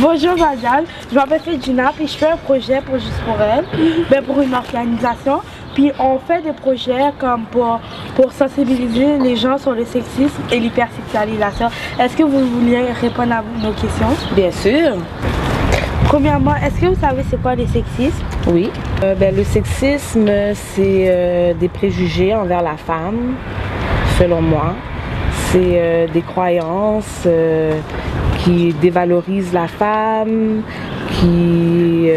Bonjour madame, je m'appelle Fedjina puis je fais un projet pour Juste pour elle, pour une organisation. Puis on fait des projets comme pour sensibiliser les gens sur le sexisme et l'hypersexualisation. Est-ce que vous vouliez répondre à nos questions? Bien sûr. Premièrement, est-ce que vous savez c'est quoi le sexisme? Oui. Le sexisme, c'est des préjugés envers la femme, selon moi. C'est des croyances qui dévalorisent la femme, qui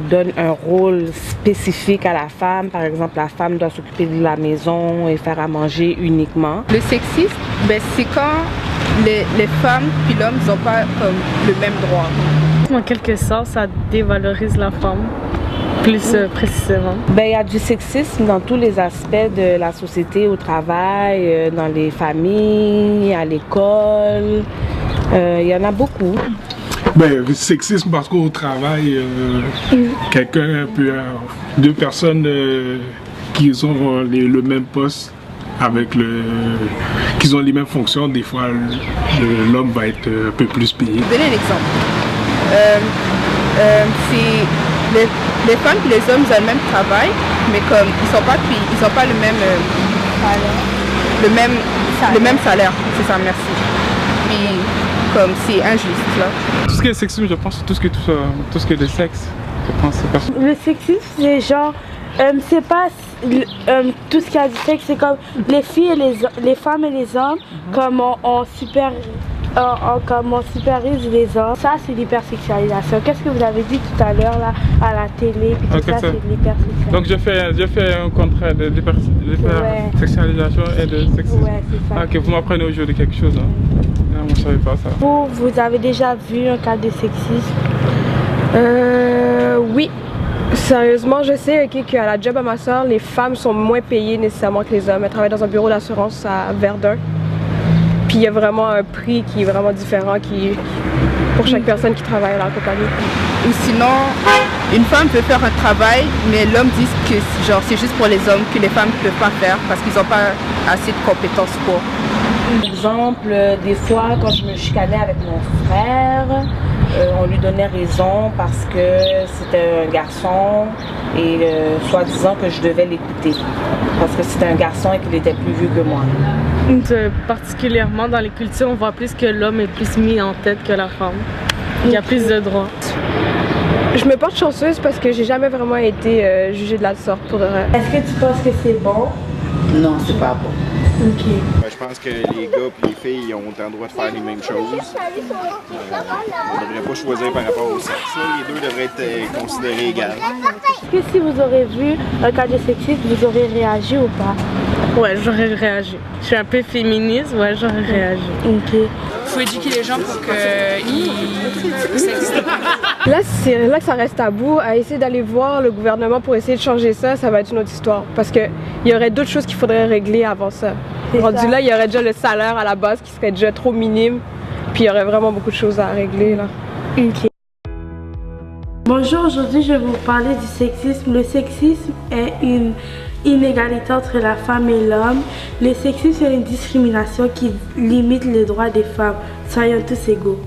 donnent un rôle spécifique à la femme. Par exemple, la femme doit s'occuper de la maison et faire à manger uniquement. Le sexisme, c'est quand les femmes puis l'homme n'ont pas comme le même droit. En quelque sorte, ça dévalorise la femme, plus précisément. Il y a du sexisme dans tous les aspects de la société, au travail, dans les familles, à l'école. Il y en a beaucoup. Sexisme parce qu'au travail, deux personnes qui ont le même poste, qui ont les mêmes fonctions, des fois l'homme va être un peu plus payé. Je vais donner un exemple. Les femmes et les hommes ont le même travail, mais comme ils n'ont pas le même salaire. C'est ça, merci. Puis comme c'est injuste là. Tout ce qui est sexisme, je pense, tout ce qui est de sexe, je pense c'est pas. Le sexisme, c'est genre, c'est pas tout ce qui a du sexe, c'est comme les filles et les femmes et les hommes, comme on supervise les hommes. Ça, c'est l'hypersexualisation. Qu'est-ce que vous avez dit tout à l'heure là à la télé, puis tout ça, c'est l'hypersexualisation. Donc je fais un contrat de l'hypersexualisation et de sexisme. Ouais, c'est ça. Ok, vous m'apprenez aujourd'hui quelque chose. Hein? Non, moi je savais pas ça. Vous avez déjà vu un cas de sexisme? Oui. Sérieusement, je sais qu'à la job à ma soeur, les femmes sont moins payées nécessairement que les hommes. Elles travaillent dans un bureau d'assurance à Verdun. Puis il y a vraiment un prix qui est vraiment différent pour chaque personne qui travaille à la compagnie. Ou sinon, une femme peut faire un travail, mais l'homme dit que c'est juste pour les hommes, que les femmes ne peuvent pas faire parce qu'ils n'ont pas assez de compétences pour. Par exemple, des fois, quand je me chicanais avec mon frère, on lui donnait raison parce que c'était un garçon et soi-disant que je devais l'écouter parce que c'était un garçon et qu'il était plus vieux que moi. Particulièrement dans les cultures, on voit plus que l'homme est plus mis en tête que la femme. Il y a plus de droits. Je me porte chanceuse parce que j'ai jamais vraiment été jugée de la sorte pour de vrai. Est-ce que tu penses que c'est bon? Non, c'est pas bon. Ok. Je pense que les gars et les filles ont le droit de faire les mêmes choses. On ne devrait pas choisir par rapport au sexe. Les deux devraient être considérés égales. Est-ce que si vous aurez vu un cas de sexisme, vous aurez réagi ou pas? Ouais, j'aurais réagi. Je suis un peu féministe, ouais, j'aurais réagi. Ok. Faut éduquer les gens pour qu'ils s'existent. Là, c'est là que ça reste tabou. À essayer d'aller voir le gouvernement pour essayer de changer ça, ça va être une autre histoire. Parce qu'il y aurait d'autres choses qu'il faudrait régler avant ça. Rendu là, il y aurait déjà le salaire à la base qui serait déjà trop minime. Puis il y aurait vraiment beaucoup de choses à régler là. Ok. Bonjour, aujourd'hui je vais vous parler du sexisme. Le sexisme est une inégalité entre la femme et l'homme. Le sexisme est une discrimination qui limite les droits des femmes. Soyons tous égaux.